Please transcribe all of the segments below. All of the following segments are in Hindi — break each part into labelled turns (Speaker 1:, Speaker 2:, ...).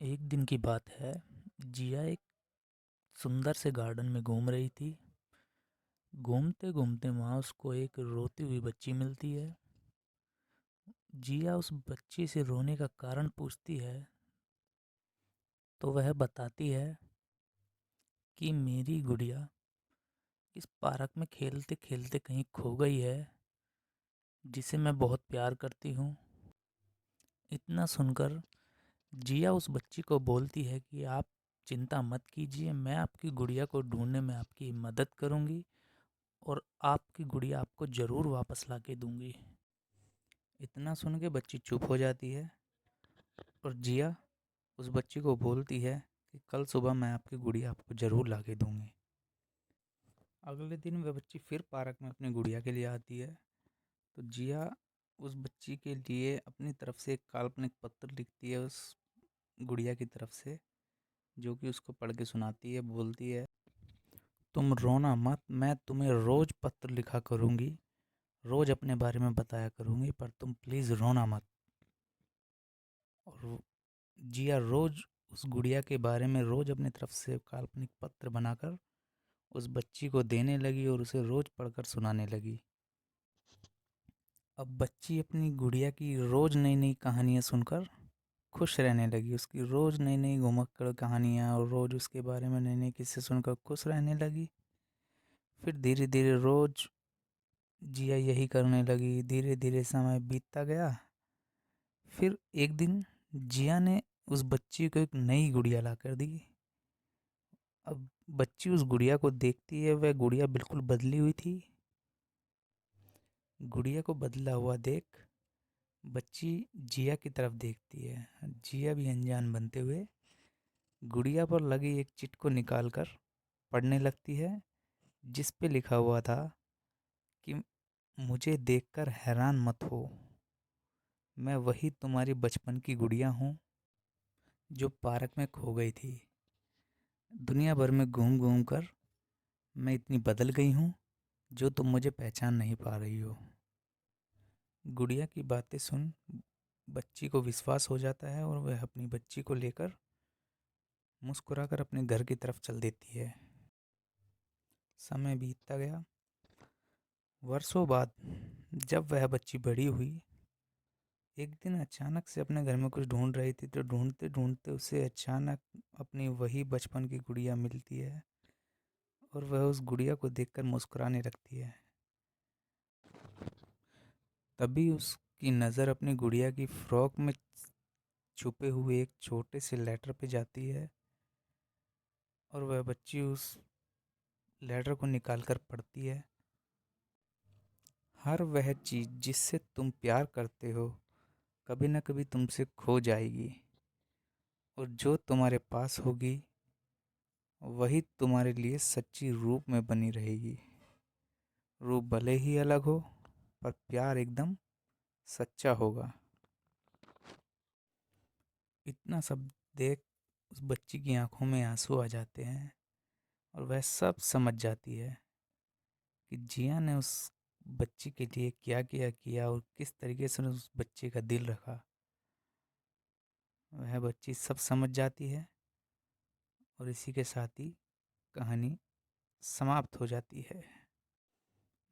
Speaker 1: एक दिन की बात है। जिया एक सुंदर से गार्डन में घूम रही थी। घूमते घूमते वहाँ उसको एक रोती हुई बच्ची मिलती है। जिया उस बच्ची से रोने का कारण पूछती है तो वह बताती है कि मेरी गुड़िया इस पार्क में खेलते खेलते कहीं खो गई है, जिसे मैं बहुत प्यार करती हूँ। इतना सुनकर जिया उस बच्ची को बोलती है कि आप चिंता मत कीजिए, मैं आपकी गुड़िया को ढूंढने में आपकी मदद करूँगी और आपकी गुड़िया आपको ज़रूर वापस ला के दूंगी। इतना सुन के बच्ची चुप हो जाती है और जिया उस बच्ची को बोलती है कि कल सुबह मैं आपकी गुड़िया आपको ज़रूर ला के दूंगी। अगले दिन वह बच्ची फिर पार्क में अपनी गुड़िया के लिए आती है। तो जिया उस बच्ची के लिए अपनी तरफ से एक काल्पनिक पत्र लिखती है उस गुड़िया की तरफ से, जो कि उसको पढ़ के सुनाती है। बोलती है, तुम रोना मत, मैं तुम्हें रोज़ पत्र लिखा करूँगी, रोज़ अपने बारे में बताया करूँगी, पर तुम प्लीज़ रोना मत। और जिया रोज़ उस गुड़िया के बारे में रोज़ अपनी तरफ से काल्पनिक पत्र बनाकर उस बच्ची को देने लगी और उसे रोज़ पढ़कर सुनाने लगी। अब बच्ची अपनी गुड़िया की रोज़ नई नई कहानियाँ सुनकर खुश रहने लगी। उसकी रोज़ नई नई घुमक्कड़ कहानियाँ और रोज़ उसके बारे में नए नए किस्से सुनकर खुश रहने लगी। फिर धीरे धीरे रोज़ जिया यही करने लगी। धीरे धीरे समय बीतता गया। फिर एक दिन जिया ने उस बच्ची को एक नई गुड़िया ला कर दी। अब बच्ची उस गुड़िया को देखती है, वह गुड़िया बिल्कुल बदली हुई थी। गुड़िया को बदला हुआ देख बच्ची जिया की तरफ देखती है। जिया भी अनजान बनते हुए गुड़िया पर लगी एक चिट को निकालकर पढ़ने लगती है, जिस पे लिखा हुआ था कि मुझे देखकर हैरान मत हो, मैं वही तुम्हारी बचपन की गुड़िया हूँ जो पार्क में खो गई थी। दुनिया भर में घूम घूम कर मैं इतनी बदल गई हूँ जो तुम मुझे पहचान नहीं पा रही हो। गुड़िया की बातें सुन बच्ची को विश्वास हो जाता है और वह अपनी बच्ची को लेकर मुस्कुराकर अपने घर की तरफ चल देती है। समय बीतता गया। वर्षों बाद जब वह बच्ची बड़ी हुई, एक दिन अचानक से अपने घर में कुछ ढूंढ रही थी, तो ढूंढते ढूंढते उसे अचानक अपनी वही बचपन की गुड़िया मिलती है और वह उस गुड़िया को देखकर मुस्कुराने लगती है। तभी उसकी नज़र अपनी गुड़िया की फ्रॉक में छुपे हुए एक छोटे से लेटर पे जाती है और वह बच्ची उस लेटर को निकाल कर पढ़ती है। हर वह चीज़ जिससे तुम प्यार करते हो कभी न कभी तुमसे खो जाएगी, और जो तुम्हारे पास होगी वही तुम्हारे लिए सच्ची रूप में बनी रहेगी। रूप भले ही अलग हो, पर प्यार एकदम सच्चा होगा। इतना सब देख उस बच्ची की आंखों में आंसू आ जाते हैं और वह सब समझ जाती है कि जिया ने उस बच्ची के लिए क्या क्या किया और किस तरीके से उस बच्चे का दिल रखा। वह बच्ची सब समझ जाती है और इसी के साथ ही कहानी समाप्त हो जाती है।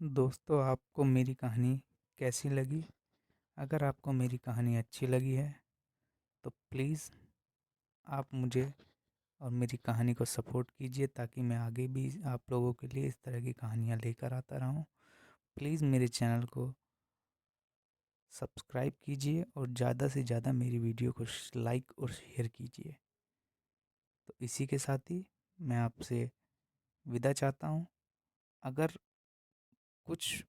Speaker 1: दोस्तों, आपको मेरी कहानी कैसी लगी? अगर आपको मेरी कहानी अच्छी लगी है तो प्लीज़ आप मुझे और मेरी कहानी को सपोर्ट कीजिए, ताकि मैं आगे भी आप लोगों के लिए इस तरह की कहानियाँ लेकर आता रहूँ। प्लीज़ मेरे चैनल को सब्सक्राइब कीजिए और ज़्यादा से ज़्यादा मेरी वीडियो को लाइक और शेयर कीजिए। तो इसी के साथ ही मैं आपसे विदा चाहता हूँ। अगर कुछ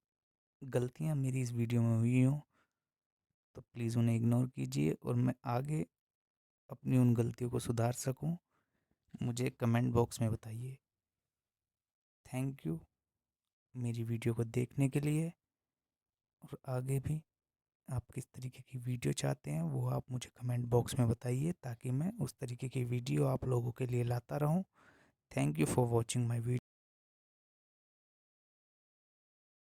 Speaker 1: गलतियाँ मेरी इस वीडियो में हुई हों तो प्लीज़ उन्हें इग्नोर कीजिए, और मैं आगे अपनी उन गलतियों को सुधार सकूं, मुझे कमेंट बॉक्स में बताइए। थैंक यू मेरी वीडियो को देखने के लिए, और आगे भी आप किस तरीके की वीडियो चाहते हैं वो आप मुझे कमेंट बॉक्स में बताइए, ताकि मैं उस तरीके की वीडियो आप लोगों के लिए लाता रहूं। Thank you for watching my video.